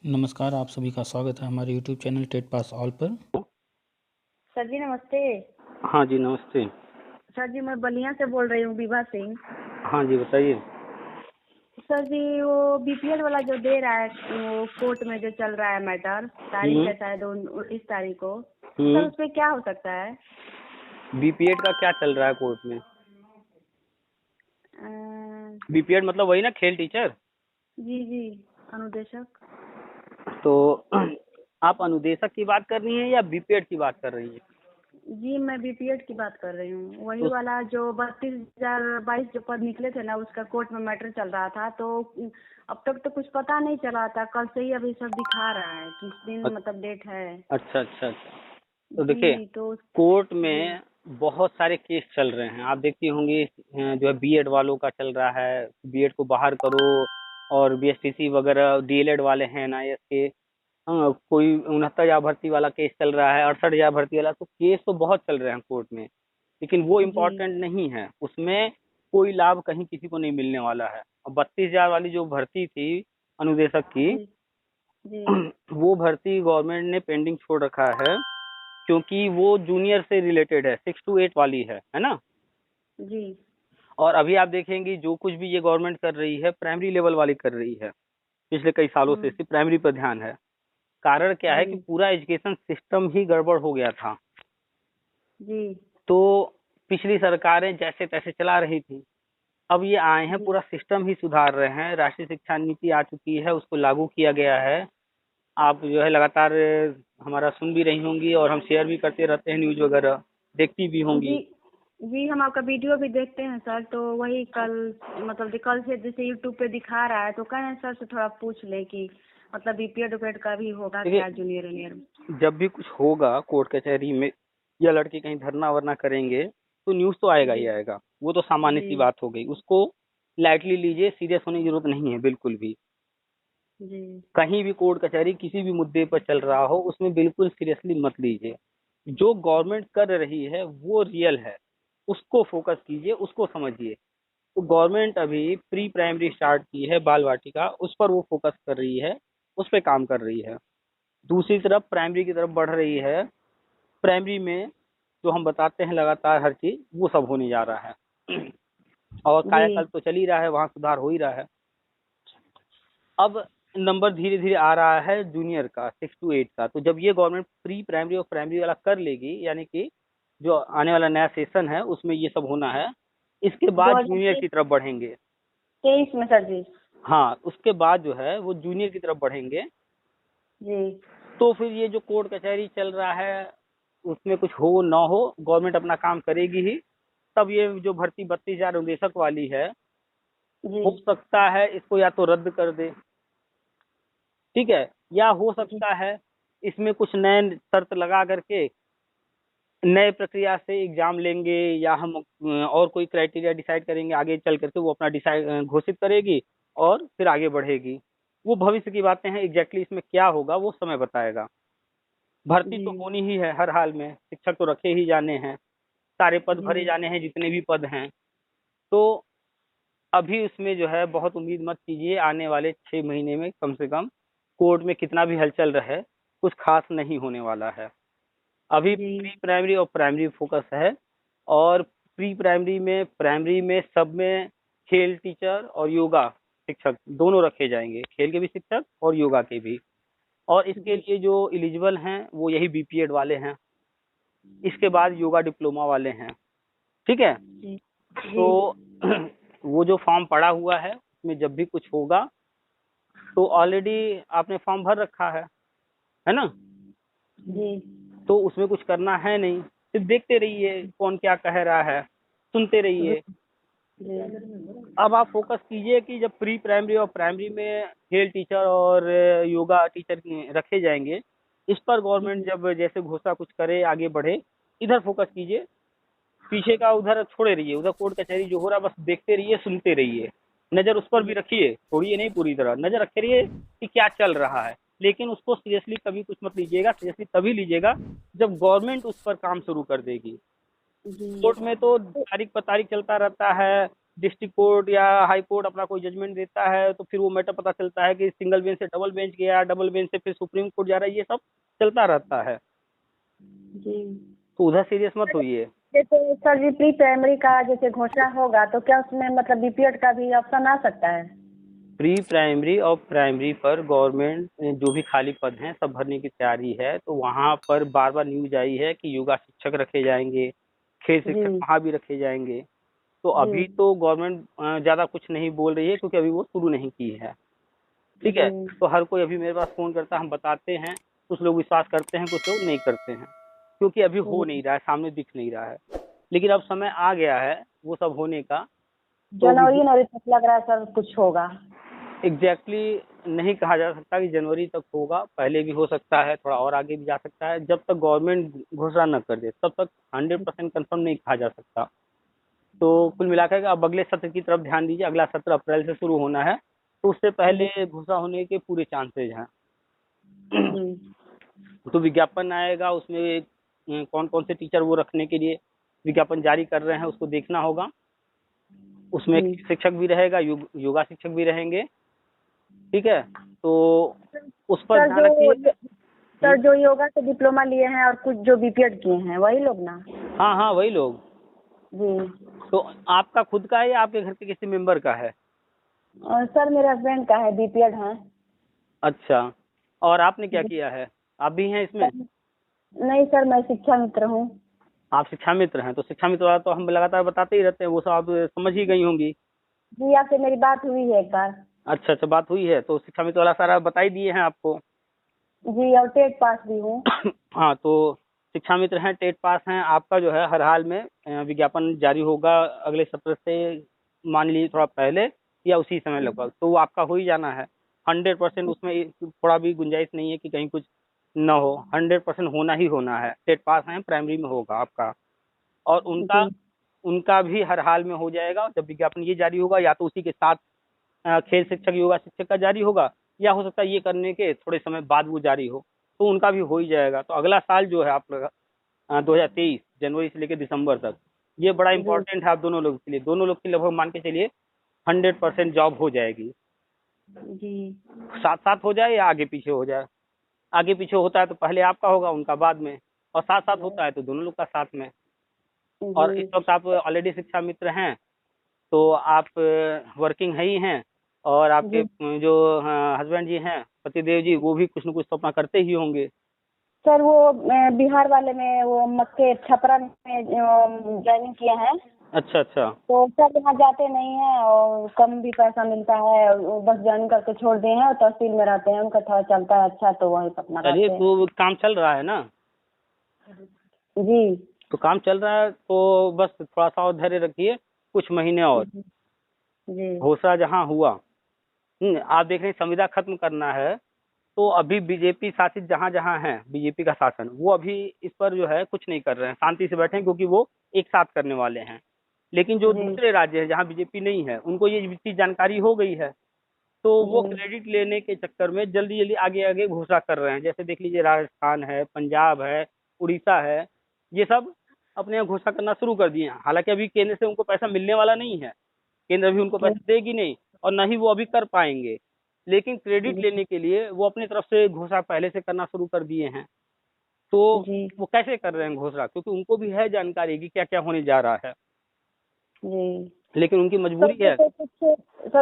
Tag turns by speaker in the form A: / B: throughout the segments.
A: नमस्कार, आप सभी का स्वागत है हमारे YouTube channel TET pass all पर।
B: सर जी नमस्ते।
C: हाँ जी, नमस्ते।
B: सर जी मैं बलिया से बोल रही हूँ, विभा सिंह।
C: हाँ जी, बताइए।
B: सर जी वो बीपीएल वाला जो दे रहा है, वो कोर्ट में जो चल रहा है मैटर, तारीख है शायद 19 तारीख को। सर उस पे क्या हो सकता है?
C: बीपीएड का क्या चल रहा है कोर्ट में?
B: अ,
C: बीपीएड मतलब वही ना, खेल टीचर।
B: जी जी, अनुदेशक।
C: तो आप अनुदेशक की बात कर रही हैं या बीपीएड की बात कर रही हैं?
B: जी मैं बीपीएड की बात कर रही हूँ, वही
C: तो
B: वाला जो 32,022 जो पद निकले थे ना, उसका कोर्ट में मैटर चल रहा था। तो अब तक तो कुछ पता नहीं चला था, कल से ही अभी सब दिखा रहा है किस दिन मतलब डेट है।
C: अच्छा अच्छा अच्छा। तो देखिए,
B: जी तो
C: कोर्ट
B: जी
C: में बहुत सारे केस चल रहे हैं। आप देखती होंगी, जो है बीएड वालों का चल रहा है, बीएड को बाहर करो। और बीएसटीसी वगैरह डीएलएड वाले हैं एनआईएस के। हाँ, कोई 69,000 भर्ती वाला केस चल रहा है, 68,000 भर्ती वाला। तो केस तो बहुत चल रहे हैं कोर्ट में, लेकिन वो
B: जी
C: इम्पोर्टेंट नहीं है। उसमें कोई लाभ कहीं किसी को नहीं मिलने वाला है। और 32,000 वाली जो भर्ती थी अनुदेशक की,
B: जी जी
C: वो भर्ती गवर्नमेंट ने पेंडिंग छोड़ रखा है, क्योंकि वो जूनियर से रिलेटेड है, 6 to 8 वाली है ना।
B: जी
C: और अभी आप देखेंगे, जो कुछ भी ये गवर्नमेंट कर रही है, प्राइमरी लेवल वाली कर रही है। पिछले कई सालों से
B: हम्म,
C: सिर्फ प्राइमरी पर ध्यान है। कारण क्या है कि
B: जी
C: पूरा एजुकेशन सिस्टम ही गड़बड़ हो गया था।
B: जी
C: तो पिछली सरकारें जैसे तैसे चला रही थी। अब ये आए हैं,
B: जी
C: पूरा सिस्टम ही सुधार रहे हैं। राष्ट्रीय शिक्षा नीति आ चुकी है, उसको लागू किया गया है। आप जो है लगातार हमारा सुन भी रही होंगी, और हम शेयर भी करते रहते हैं, न्यूज वगैरह देखती भी
B: जी
C: होंगी।
B: जी हम आपका वीडियो भी देखते हैं सर। तो वही कल मतलब कल से जैसे यूट्यूब पे दिखा रहा है, तो कहें सर से थोड़ा पूछ ले कि मतलब बीपीएड उपेड का भी होगा
C: देखिए,
B: क्या जूनियर ईयर।
C: जब भी कुछ होगा कोर्ट कचहरी में, या लड़के कहीं धरना वरना करेंगे, तो न्यूज तो आएगा ही
B: जी
C: आएगा। वो तो सामान्य सी
B: जी
C: बात हो गई, उसको लाइटली लीजिए, सीरियस होने की जरूरत नहीं है बिल्कुल भी।
B: जी
C: कहीं भी कोर्ट कचहरी किसी भी मुद्दे पर चल रहा हो, उसमें बिल्कुल सीरियसली मत लीजिए। जो गवर्नमेंट कर रही है वो रियल है, उसको फोकस कीजिए, उसको समझिए। तो गवर्नमेंट अभी प्री प्राइमरी स्टार्ट की है, बाल वाटिका, उस पर वो फोकस कर रही है, उस पर काम कर रही है। दूसरी तरफ प्राइमरी की तरफ बढ़ रही है। प्राइमरी में जो हम बताते हैं लगातार हर चीज, वो सब होने जा रहा है। और
B: जी
C: कायाकल्प तो चल ही रहा है, वहाँ सुधार हो ही रहा है। अब नंबर धीरे धीरे आ रहा है जूनियर का, 6 to 8 का। तो जब ये गवर्नमेंट प्री प्राइमरी और प्राइमरी वाला कर लेगी, यानी कि जो आने वाला नया सेशन है उसमें ये सब होना है, इसके
B: दो
C: बाद
B: हजार
C: जूनियर की तरफ बढ़ेंगे।
B: तेईस में सर जी।
C: हाँ, उसके बाद जो है वो जूनियर की तरफ बढ़ेंगे।
B: जी
C: तो फिर ये जो कोर्ट कचहरी चल रहा है, उसमें कुछ हो ना हो, गवर्नमेंट अपना काम करेगी ही। तब ये जो भर्ती 32,000 निदेशक वाली है,
B: जी
C: हो सकता है इसको या तो रद्द कर दे, ठीक है, या हो
B: जी
C: सकता है इसमें कुछ नए शर्त लगा करके नए प्रक्रिया से एग्जाम लेंगे, या हम और कोई क्राइटेरिया डिसाइड करेंगे आगे चल करके, वो अपना डिसाइड घोषित करेगी और फिर आगे बढ़ेगी। वो भविष्य की बातें हैं, एग्जैक्टली इसमें क्या होगा वो समय बताएगा। भर्ती
B: जी
C: तो होनी ही है हर हाल में, शिक्षक तो रखे ही जाने हैं, सारे पद
B: जी
C: भरे जाने हैं जितने भी पद हैं। तो अभी उसमें जो है बहुत उम्मीद मत कीजिए, आने वाले 6 महीने में कम से कम कोर्ट में कितना भी हलचल रहे, कुछ खास नहीं होने वाला है। अभी
B: जी
C: प्री प्राइमरी और प्राइमरी फोकस है। और प्री प्राइमरी में सब में खेल टीचर और योगा शिक्षक दोनों रखे जाएंगे, खेल के भी शिक्षक और योगा के भी। और इसके
B: जी
C: लिए जो एलिजिबल हैं वो यही बीपीएड वाले हैं, इसके बाद योगा डिप्लोमा वाले हैं, ठीक है।
B: जी जी
C: तो वो जो फॉर्म पड़ा हुआ है, उसमें जब भी कुछ होगा, तो ऑलरेडी आपने फॉर्म भर रखा है ना।
B: जी
C: तो उसमें कुछ करना है नहीं, सिर्फ देखते रहिए कौन क्या कह रहा है, सुनते रहिए।
B: जी
C: अब आप फोकस कीजिए कि जब प्री प्राइमरी और प्राइमरी में खेल टीचर और योगा टीचर रखे जाएंगे, इस पर गवर्नमेंट जब जैसे घोषणा कुछ करे, आगे बढ़े, इधर फोकस कीजिए। पीछे का उधर छोड़े रहिए, उधर कोर्ट कचहरी जो हो रहा है बस देखते रहिए, सुनते रहिए। नजर उस पर भी रखिए, छोड़िए नहीं, पूरी तरह नजर रखे रहिए कि क्या चल रहा है। लेकिन उसको सीरियसली कभी कुछ मत लीजिएगा, सीरियसली तभी लीजिएगा जब गवर्नमेंट उस पर काम शुरू कर देगी।
B: जी
C: कोर्ट में तो तारीख पर तारीख चलता रहता है, डिस्ट्रिक्ट कोर्ट या हाई कोर्ट अपना कोई जजमेंट देता है तो फिर वो मैटर पता चलता है कि सिंगल बेंच से डबल बेंच गया, डबल बेंच से फिर सुप्रीम कोर्ट जा रहा है, ये सब चलता रहता है।
B: जी।
C: तो उधर सीरियस मत होइए।
B: जैसे सर जी प्री प्राइमरी का जैसे घोषणा होगा तो क्या उसमें मतलब बीपीएड का भी ऑप्शन आ सकता है?
C: प्री प्राइमरी और प्राइमरी पर गवर्नमेंट जो भी खाली पद हैं सब भरने की तैयारी है। तो वहाँ पर बार बार न्यूज आई है कि योगा शिक्षक रखे जाएंगे, खेल शिक्षक
B: जी।
C: वहाँ भी रखे जाएंगे। तो अभी
B: जी।
C: तो गवर्नमेंट ज़्यादा कुछ नहीं बोल रही है क्योंकि अभी वो शुरू नहीं की है। ठीक है।
B: जी।
C: तो हर कोई अभी मेरे पास फ़ोन करता है, हम बताते हैं, कुछ लोग विश्वास करते हैं, कुछ लोग नहीं करते हैं, क्योंकि अभी हो
B: जी।
C: नहीं रहा है, सामने दिख नहीं रहा है। लेकिन अब समय आ गया है वो सब होने का। तो
B: जनवरी जनवरी तक लग रहा है सर कुछ होगा।
C: एग्जैक्टली नहीं कहा जा सकता कि जनवरी तक होगा, पहले भी हो सकता है, थोड़ा और आगे भी जा सकता है। जब तक गवर्नमेंट घोषणा न कर दे तब तक 100% कंफर्म नहीं कहा जा सकता। तो कुल मिलाकर के अब अगले सत्र की तरफ ध्यान दीजिए। अगला सत्र अप्रैल से शुरू होना है, तो उससे पहले घोषणा होने के पूरे चांसेज हैं।
B: जी।
C: तो विज्ञापन आएगा, उसमें कौन कौन से टीचर वो रखने के लिए विज्ञापन जारी कर रहे हैं उसको देखना होगा। उसमें
B: जी।
C: शिक्षक भी रहेगा, योगा शिक्षक भी रहेंगे। ठीक है। तो उस पर
B: सर
C: ध्यान रखिए।
B: सर जो योगा से डिप्लोमा लिए हैं और कुछ जो बीपीएड किए हैं वही लोग ना?
C: हाँ हाँ, वही लोग।
B: जी।
C: तो आपका खुद का है या आपके घर के किसी मेंबर का है?
B: और सर मेरे हस्बैंड का है, बीपीएड है।
C: अच्छा। और आपने क्या
B: जी।
C: किया है? आप भी हैं इसमें?
B: नहीं सर, मैं शिक्षा मित्र हूँ।
C: आप शिक्षा मित्र हैं, तो शिक्षा मित्र वाला तो हम लगातार बताते ही रहते हैं, वो सब आप समझ ही गई होंगी।
B: जी, आपसे मेरी बात हुई है एक बार।
C: अच्छा अच्छा, बात हुई है, तो शिक्षा मित्र वाला सारा बता ही दिए हैं आपको।
B: जी, और टेट पास भी हूँ।
C: हाँ, तो शिक्षा मित्र हैं, टेट पास हैं, आपका जो है हर हाल में विज्ञापन जारी होगा अगले सत्र से, मान लीजिए थोड़ा पहले या उसी समय लगभग, तो वो आपका हो ही जाना है 100%। उसमें थोड़ा भी गुंजाइश नहीं है कि कहीं कुछ न हो, 100% होना ही होना है। टेट पास हैं, प्राइमरी में होगा आपका। और उनका
B: जी।
C: उनका भी हर हाल में हो जाएगा जब विज्ञापन ये जारी होगा, या तो उसी के साथ खेल शिक्षक योगा शिक्षक का जारी होगा, या हो सकता है ये करने के थोड़े समय बाद वो जारी हो, तो उनका भी हो ही जाएगा। तो अगला साल जो है आप लोग 2023 जनवरी से लेकर दिसंबर तक, ये बड़ा
B: जी।
C: इंपॉर्टेंट है आप दोनों लोग के लिए। दोनों लोग की लगभग मान के चलिए 100% जॉब हो जाएगी।
B: जी।
C: साथ साथ हो जाए या आगे पीछे हो जाए। आगे पीछे होता है तो पहले आपका होगा, उनका बाद में, और साथ साथ होता है तो दोनों लोग का साथ में। और इस
B: जी।
C: वक्त आप ऑलरेडी शिक्षा मित्र हैं, तो आप वर्किंग है ही हैं, और आपके
B: जी।
C: जो हस्बैंड जी हैं, पतिदेव जी, वो भी कुछ न कुछ तो अपना करते ही होंगे।
B: सर वो बिहार वाले में वो मक्के छपरा में ज्वाइनिंग किए हैं।
C: अच्छा अच्छा।
B: तो सर यहाँ जाते नहीं हैं और कम भी पैसा मिलता है, और वो बस ज्वाइन करके छोड़ दिए हैं और तहसील में रहते हैं, उनका थोड़ा चलता है अच्छा, तो वहीं अपना
C: चलिए,
B: रहते हैं।
C: तो काम चल रहा है ना?
B: जी।
C: तो काम चल रहा है तो बस थोड़ा सा और धैर्य रखिए, कुछ महीने और।
B: जी।
C: घोषणा जहाँ हुआ, आप देख रहे हैं संविदा खत्म करना है, तो अभी बीजेपी शासित जहाँ जहाँ है बीजेपी का शासन, वो अभी इस पर जो है कुछ नहीं कर रहे हैं, शांति से बैठे हैं, क्योंकि वो एक साथ करने वाले हैं। लेकिन जो
B: जी।
C: दूसरे राज्य हैं जहाँ बीजेपी नहीं है, उनको ये वित्तीय जानकारी हो गई है, तो वो
B: जी।
C: क्रेडिट लेने के चक्कर में जल्दी जल्दी आगे आगे घोषणा कर रहे हैं। जैसे देख लीजिए, राजस्थान है, पंजाब है, उड़ीसा है, ये सब अपने यहाँ घोषणा करना शुरू कर दिए हैं। हालांकि अभी केंद्र से उनको पैसा मिलने वाला नहीं है, केंद्र अभी उनको पैसा देगी नहीं, और न ही वो अभी कर पाएंगे। लेकिन क्रेडिट
B: जी।
C: लेने के लिए वो अपनी तरफ से घोषणा पहले से करना शुरू कर दिए हैं। तो
B: जी।
C: वो कैसे कर रहे हैं घोषणा? क्योंकि उनको भी है जानकारी कि क्या क्या होने जा रहा है,
B: जी।
C: लेकिन उनकी
B: सर
C: मजबूरी है।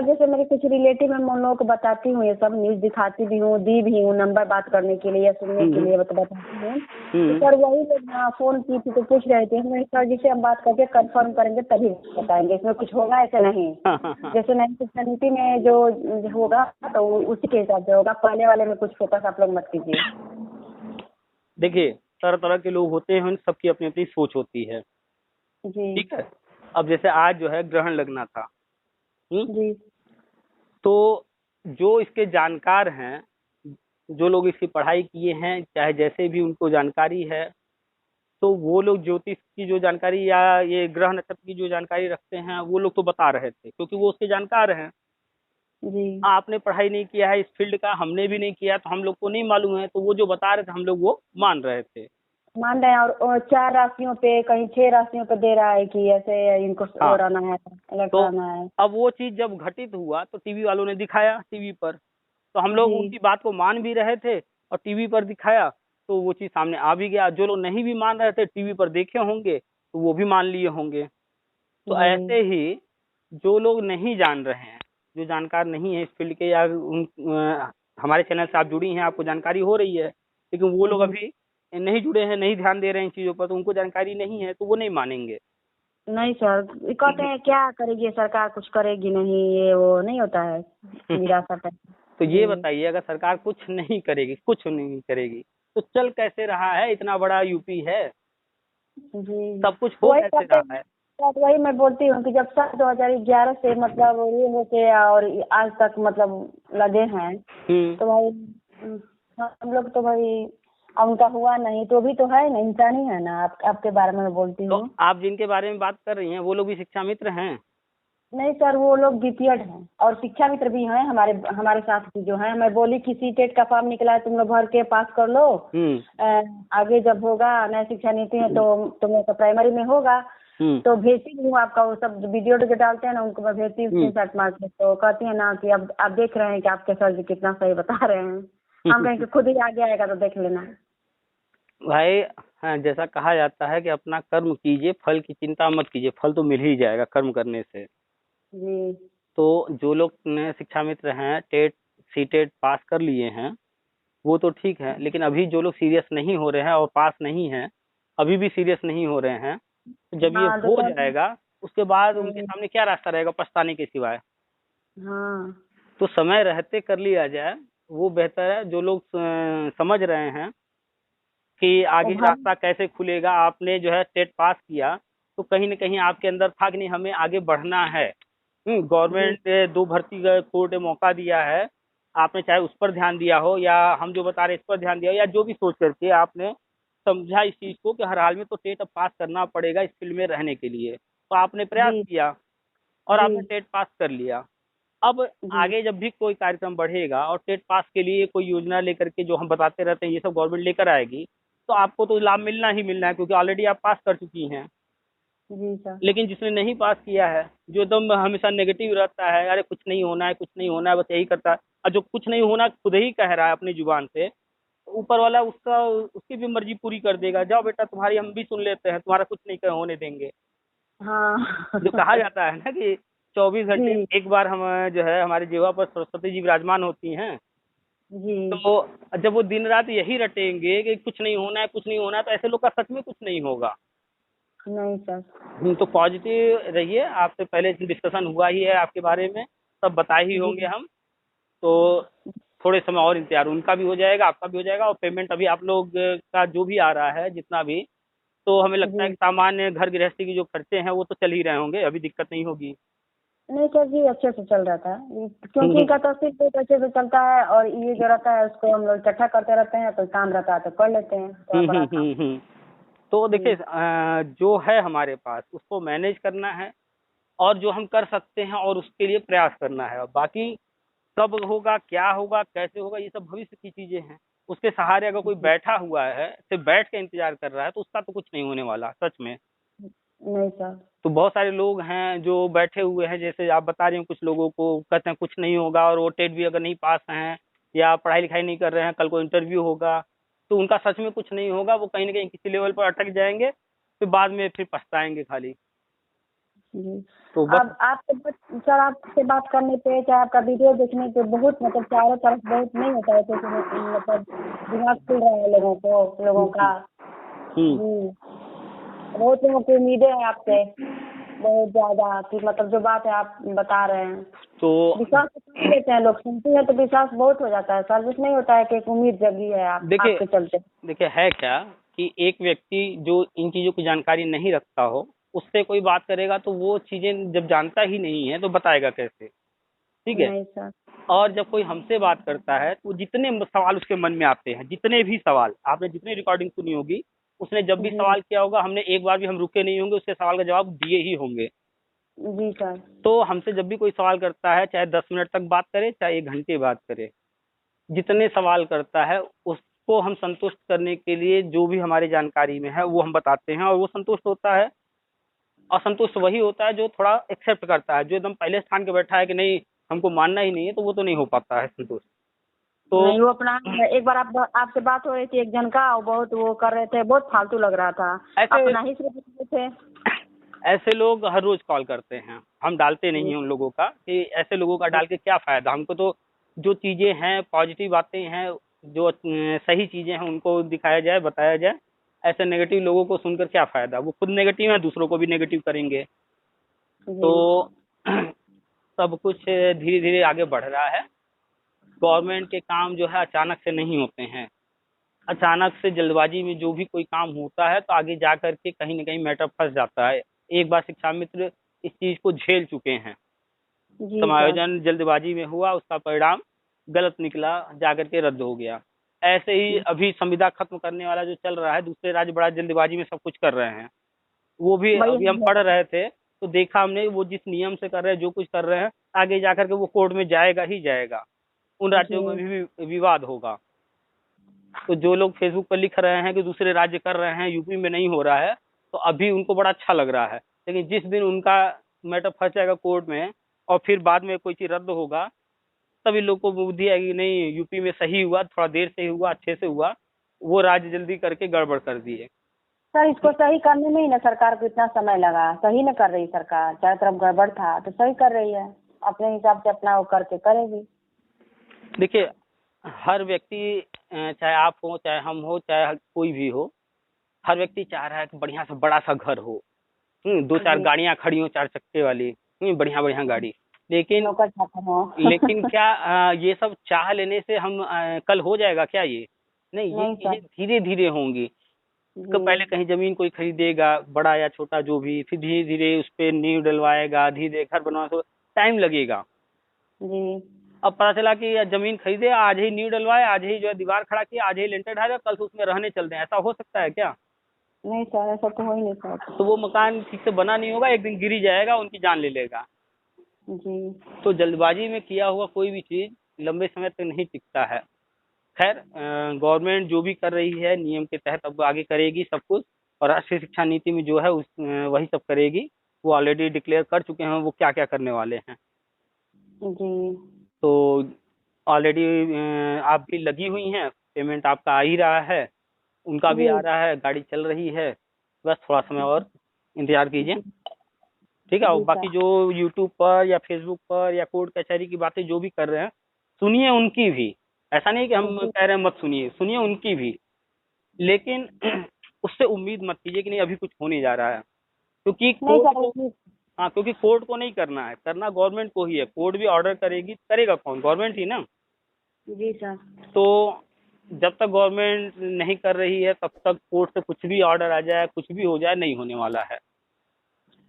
B: जैसे मेरे कुछ रिलेटिव है, मैं उन लोगों को बताती हूँ, ये सब न्यूज दिखाती भी हूँ, दी भी हूँ नंबर बात करने के लिए या सुनने के लिए, तो बताती हूँ। तो सर वही लोग ना फोन की थी तो पूछ रहे थे, हमें सर जी से हम बात करके कंफर्म करेंगे तभी बताएंगे, इसमें कुछ होगा ऐसे नहीं।
C: हाँ हाँ हाँ।
B: जैसे 1970 में जो होगा तो उसी के हिसाब से होगा, पहले वाले में कुछ फोकस आप लोग मत कीजिए।
C: देखिए, तरह तरह के लोग होते हैं, सबकी अपनी अपनी सोच होती है।
B: जी।
C: ठीक है। अब जैसे आज जो है ग्रहण लगना था,
B: जी।
C: तो जो इसके जानकार हैं, जो लोग इसकी पढ़ाई किए हैं, चाहे जैसे भी उनको जानकारी है, तो वो लोग ज्योतिष की जो जानकारी या ये ग्रह नक्षत्र की जो जानकारी रखते हैं, वो लोग तो बता रहे थे, क्योंकि वो उसके जानकार हैं।
B: जी।
C: आपने पढ़ाई नहीं किया है इस फील्ड का, हमने भी नहीं किया, तो हम लोग को नहीं मालूम है, तो वो जो बता रहे थे हम लोग वो मान रहे थे।
B: मान रहे हैं, और 4 राशियों पे, कहीं 6 राशियों पे दे रहा है कि ऐसे इनको
C: हाँ।
B: रहना है, अलर्ट
C: तो
B: रहना है।
C: अब वो चीज जब घटित हुआ तो टीवी वालों ने दिखाया टीवी पर, तो हम लोग
B: जी
C: उनकी बात को मान भी रहे थे और टीवी पर दिखाया तो वो चीज सामने आ भी गया। जो लोग नहीं भी मान रहे थे टीवी पर देखे होंगे तो वो भी मान लिए होंगे। तो
B: जी
C: ऐसे ही जो लोग नहीं जान रहे हैं, जो जानकार नहीं है इस फील्ड के, या हमारे चैनल से आप जुड़ी हैं, आपको जानकारी हो रही है, लेकिन वो लोग
B: जी।
C: अभी नहीं जुड़े हैं, नहीं ध्यान दे रहे हैं इन चीजों पर, तो उनको जानकारी नहीं है तो वो नहीं मानेंगे।
B: नहीं सर, ये कहते हैं क्या करेगी सरकार, कुछ करेगी नहीं, ये वो नहीं होता है, निराशा है।
C: तो ये
B: जी
C: बताइए, अगर सरकार कुछ नहीं करेगी, कुछ नहीं करेगी, तो चल कैसे रहा है? इतना बड़ा यूपी है,
B: जी।
C: सब कुछ हो
B: वही
C: कैसे
B: कहते
C: रहा
B: हैं,
C: है?
B: बात वही मैं बोलती हूँ कि जब साल 2011 से मतलब ये होके और आज तक मतलब लगे हैं, तो भाई हम लोग तो भाई, अब उनका हुआ नहीं तो भी तो है ना, इंसान ही है ना। आपके बारे में मैं बोलती
C: तो
B: हूँ।
C: आप जिनके बारे में बात कर रही हैं वो लोग भी शिक्षा मित्र हैं?
B: नहीं सर, वो लोग बीपीएड हैं और शिक्षा मित्र भी हैं हमारे हमारे साथ की जो है। मैं बोली कि सीटेट का फॉर्म निकला है, तुम लोग भर के पास कर लो। आगे जब होगा नया शिक्षा नीति है तो तुम लोग का प्राइमरी में होगा, तो भेजती हूँ आपका वो सब वीडियो जो डालते हैं ना, उनको मैं भेजती हूँ स्क्रीनशॉट मार के। तो कहती है ना कि अब आप देख रहे हैं कि आपके सर जी कितना सही बता रहे हैं। हम कहें कि खुद ही आगे आएगा तो देख लेना।
C: भाई, हाँ, जैसा कहा जाता है कि अपना कर्म कीजिए, फल की चिंता मत कीजिए, फल तो मिल ही जाएगा कर्म करने से।
B: जी
C: तो जो लोग नए शिक्षा मित्र हैं, टेट सीटेट पास कर लिए हैं वो तो ठीक है, लेकिन अभी जो लोग सीरियस नहीं हो रहे हैं और पास नहीं हैं, अभी भी सीरियस नहीं हो रहे हैं, तो जब ये
B: हाँ तो
C: हो
B: सर।
C: जाएगा उसके बाद उनके सामने क्या रास्ता रहेगा पछताने के सिवाय?
B: हाँ
C: तो समय रहते कर लिया जाए, वो बेहतर है। जो लोग समझ रहे हैं कि
B: वो
C: आगे
B: भाई।
C: रास्ता कैसे खुलेगा, आपने जो है टेट पास किया तो कहीं न कहीं आपके अंदर था कि नहीं हमें आगे बढ़ना है।
B: जी
C: गवर्नमेंट ने 2 भर्ती का कोर्ट ने मौका दिया है, आपने चाहे उस पर ध्यान दिया हो या हम जो बता रहे हैं इस पर ध्यान दिया हो, या जो भी सोच करके आपने समझा इस चीज़ को कि हर हाल में तो टेट अब पास करना पड़ेगा इस फील्ड में रहने के लिए, तो आपने प्रयास
B: जी
C: किया और
B: जी
C: आपने टेट पास कर लिया। अब
B: जी।
C: आगे जब भी कोई कार्यक्रम बढ़ेगा और टेट पास के लिए कोई योजना लेकर के, जो हम बताते रहते हैं ये सब गवर्नमेंट लेकर आएगी, तो आपको तो लाभ मिलना ही मिलना है, क्योंकि ऑलरेडी आप पास कर चुकी हैं।
B: जी सर।
C: लेकिन जिसने नहीं पास किया है, जो एकदम हमेशा नेगेटिव रहता है, अरे कुछ नहीं होना है, कुछ नहीं होना है, बस यही करता है, और जो कुछ नहीं होना खुद ही कह रहा है अपनी जुबान से, तो ऊपर वाला उसका उसकी भी मर्जी पूरी कर देगा, जाओ बेटा तुम्हारी हम भी सुन लेते हैं, तुम्हारा कुछ नहीं होने देंगे।
B: हाँ
C: जो कहा जाता है ना कि 24 घंटे
B: जी
C: में एक बार हम जो है हमारे जीवा पर सरस्वती जी विराजमान होती हैं।
B: जी।
C: तो जब वो दिन रात यही रटेंगे कि कुछ नहीं होना है, कुछ नहीं होना है, तो ऐसे लोग का सच में कुछ नहीं होगा।
B: नहीं सर।
C: तो पॉजिटिव रहिए। आपसे पहले डिस्कशन हुआ ही है आपके बारे में, सब बताए ही
B: जी
C: होंगे हम। तो थोड़े समय और इंतजार, उनका भी हो जाएगा, आपका भी हो जाएगा, और पेमेंट अभी आप लोग का जो भी आ रहा है जितना भी, तो हमें लगता है
B: जी।
C: कि सामान्य घर गृहस्थी की जो खर्चे हैं वो तो चल ही रहे होंगे, अभी दिक्कत नहीं होगी।
B: नहीं सर जी, अच्छे से चल रहा था, क्योंकि
C: हम्म
B: इनका तहसील बहुत अच्छे से चलता है, और ये जो रहता है उसको हम लोग इकट्ठा करते रहते हैं, तो काम रहता है तो कर लेते हैं थोड़ा बड़ा काम।
C: हम्म। तो देखिए,
B: जी
C: जो है हमारे पास उसको मैनेज करना है, और जो हम कर सकते हैं और उसके लिए प्रयास करना है। और बाकी कब होगा, क्या होगा, कैसे होगा, ये सब भविष्य की चीजें हैं। उसके सहारे अगर कोई बैठा हुआ है, सिर्फ बैठ के इंतजार कर रहा है, तो उसका तो कुछ नहीं होने वाला सच में।
B: नहीं सर।
C: तो बहुत सारे लोग हैं जो बैठे हुए हैं, जैसे आप बता रहे हैं, कुछ लोगों को कहते हैं कुछ नहीं होगा, और वो टेट भी अगर नहीं पास हैं या पढ़ाई लिखाई नहीं कर रहे हैं, कल को इंटरव्यू होगा तो उनका सच में कुछ नहीं होगा, वो कहीं ना कहीं किसी लेवल पर अटक जाएंगे, फिर बाद में फिर पछताएंगे खाली।
B: जी।
C: तो बस।
B: अब सर आपसे बात करने पे, चाहे आपका वीडियो देखने पे बहुत मतलब चारों तरफ बहुत नहीं होता है, क्योंकि मतलब दिमाग खुल रहा है लोगों का।
C: हम्म।
B: जी। बहुत लोगों की उम्मीदें हैं आपसे, बहुत ज्यादा, कि मतलब जो बात है आप बता रहे हैं,
C: तो
B: विश्वास तो कर लेते हैं लोग, सुनते हैं तो विश्वास बहुत हो जाता है सर, कुछ नहीं होता है कि एक उम्मीद जगी है
C: देखिए
B: आपके चलते।
C: देखिए है क्या कि एक व्यक्ति जो इन चीजों की जानकारी नहीं रखता हो, उससे कोई बात करेगा तो वो चीजें जब जानता ही नहीं है तो बताएगा कैसे? ठीक है।
B: नहीं सर।
C: और जब कोई हमसे बात करता है तो जितने सवाल उसके मन में आते हैं, जितने भी सवाल आपने जितनी रिकॉर्डिंग सुनी होगी, उसने जब भी
B: जी
C: सवाल किया होगा, हमने एक बार भी हम रुके नहीं होंगे, उसके सवाल का जवाब दिए ही होंगे।
B: जी सर।
C: तो हमसे जब भी कोई सवाल करता है, चाहे 10 मिनट तक बात करे, चाहे 1 घंटे बात करे, जितने सवाल करता है उस उसको हम संतुष्ट करने के लिए जो भी हमारी जानकारी में है वो हम बताते हैं और वो संतुष्ट होता है। असंतुष्ट वही होता है जो थोड़ा एक्सेप्ट करता है, जो एकदम पहले स्थान के बैठा है कि नहीं हमको मानना ही नहीं है, तो वो तो नहीं हो पाता है संतुष्ट। तो
B: नहीं वो अपना एक बार आपसे बात हो रही थी एक जन का, और बहुत वो कर रहे थे, बहुत फालतू लग रहा था,
C: ऐसे
B: अपना ही सिर्फ बोल रहे थे।
C: ऐसे लोग हर रोज कॉल करते हैं, हम डालते नहीं हैं उन लोगों का, कि ऐसे लोगों का डाल के क्या फायदा। हमको तो जो चीजें हैं, पॉजिटिव बातें हैं, जो सही चीजें हैं उनको दिखाया जाए, बताया जाए। ऐसे नेगेटिव लोगों को सुनकर क्या फायदा, वो खुद नेगेटिव है, दूसरों को भी नेगेटिव करेंगे। तो सब कुछ धीरे धीरे आगे बढ़ रहा है। गवर्नमेंट के काम जो है अचानक से नहीं होते हैं। अचानक से जल्दबाजी में जो भी कोई काम होता है तो आगे जा करके कहीं ना कहीं मैटर फंस जाता है। एक बार शिक्षा मित्र इस चीज को झेल चुके हैं।
B: जी
C: समायोजन जल्दबाजी में हुआ, उसका परिणाम गलत निकला, जाकर के रद्द हो गया। ऐसे ही अभी संविदा खत्म करने वाला जो चल रहा है, दूसरे राज्य बड़ा जल्दबाजी में सब कुछ कर रहे हैं। वो भी अभी हम पढ़ रहे थे तो देखा हमने, वो जिस नियम से कर रहे हैं, जो कुछ कर रहे हैं, आगे जाकर के वो कोर्ट में जाएगा ही जाएगा। उन राज्यों में भी विवाद होगा। तो जो लोग फेसबुक पर लिख रहे हैं कि दूसरे राज्य कर रहे हैं, यूपी में नहीं हो रहा है, तो अभी उनको बड़ा अच्छा लग रहा है। लेकिन जिस दिन उनका मैटर फंस जाएगा कोर्ट में और फिर बाद में कोई चीज रद्द होगा, तभी लोग को बुद्धि आएगी नहीं यूपी में सही हुआ, थोड़ा देर से हुआ, अच्छे से हुआ, वो राज्य जल्दी करके गड़बड़ कर दिए।
B: सर, इसको सही करने में ही ना सरकार को इतना समय लगा। सही न कर रही सरकार, चारों तरफ गड़बड़ था तो सही कर रही है, अपने हिसाब से अपना वो करके करेगी।
C: देखिए, हर व्यक्ति चाहे आप हो, चाहे हम हो, चाहे कोई भी हो, हर व्यक्ति चाह रहा है कि बढ़िया सा बड़ा सा घर हो, 2-4 गाड़ियां खड़ी हो, 4 चक्के वाली, बढ़िया बढ़िया गाड़ी। लेकिन
B: नौकर चाकर हो।
C: लेकिन क्या ये सब चाह लेने से हम कल हो जाएगा क्या ये? नहीं, ये
B: नहीं सर।
C: चीजें धीरे धीरे होंगी। तो पहले कहीं जमीन कोई खरीदेगा, बड़ा या छोटा जो भी, फिर धीरे धीरे उस पे नींव डलवाएगा, धीरे घर बनवा, तो टाइम लगेगा।
B: जी
C: अब पता चला कि यार जमीन खरीदे, आज ही नींव डलवाए, आज ही जो है दीवार खड़ा किया, आज ही लिंटर ढाया, कल से उसमें रहने चलते हैं, ऐसा हो सकता है क्या?
B: नहीं सर, ऐसा तो हो ही नहीं सकता।
C: तो वो मकान ठीक से बना नहीं होगा, एक दिन गिर ही जाएगा, उनकी जान ले लेगा।
B: जी
C: तो जल्दबाजी में किया हुआ कोई भी चीज लंबे समय तक नहीं टिकता है। खैर, गवर्नमेंट जो भी कर रही है नियम के तहत अब आगे करेगी सब कुछ, और राष्ट्रीय शिक्षा नीति में जो है उस वही सब करेगी। वो ऑलरेडी डिक्लेयर कर चुके हैं वो क्या क्या करने वाले हैं।
B: जी
C: तो ऑलरेडी आप भी लगी हुई हैं, पेमेंट आपका आ ही रहा है, उनका भी आ रहा है, गाड़ी चल रही है। बस थोड़ा समय और इंतजार कीजिए, ठीक है। और बाकी जो यूट्यूब पर या फेसबुक पर या कोर्ट कचहरी की बातें जो भी कर रहे हैं, सुनिए उनकी भी। ऐसा नहीं कि हम कह रहे हैं मत सुनिए, सुनिए उनकी भी। लेकिन उससे उम्मीद मत कीजिए कि नहीं अभी कुछ होने जा रहा है, क्योंकि कोर्ट को, हाँ, क्योंकि कोर्ट को नहीं करना है, करना गवर्नमेंट को ही है। कोर्ट भी ऑर्डर करेगी, करेगा कौन? गवर्नमेंट ही ना।
B: जी सर।
C: तो जब तक गवर्नमेंट नहीं कर रही है तब तक कोर्ट से कुछ भी ऑर्डर आ जाए, कुछ भी हो जाए, नहीं होने वाला है।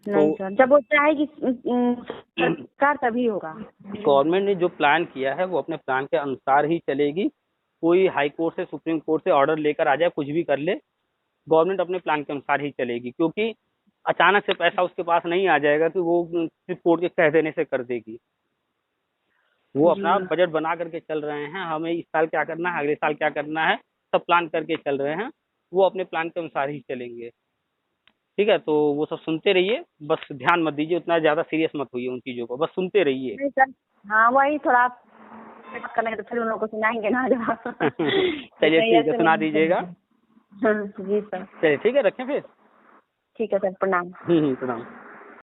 B: नहीं सर, जब वो चाहेगी सरकार तभी होगा।
C: गवर्नमेंट ने जो प्लान किया है वो अपने प्लान के अनुसार ही चलेगी। कोई हाई कोर्ट से, सुप्रीम कोर्ट से ऑर्डर लेकर आ जाए, कुछ भी कर ले, गवर्नमेंट अपने प्लान के अनुसार ही चलेगी। क्योंकि अचानक से पैसा उसके पास नहीं आ जाएगा कि वो सिर्फ कोर्ट के कह देने से कर देगी। वो अपना बजट बना करके चल रहे हैं, हमें इस साल क्या करना है, अगले साल क्या करना है, सब प्लान करके चल रहे हैं। वो अपने प्लान के अनुसार ही चलेंगे, ठीक है। तो वो सब सुनते रहिए, बस ध्यान मत दीजिए, उतना ज्यादा सीरियस मत होइए उन चीजों को, बस सुनते रहिए।
B: नहीं सर, हाँ वही थोड़ा करेंगे तो फिर उन लोगों को सुनाएंगे ना।
C: चलिए ठीक है, सुना दीजिएगा।
B: जी सर।
C: चलिए ठीक है, रखें फिर।
B: ठीक है सर, प्रणाम।
C: प्रणाम।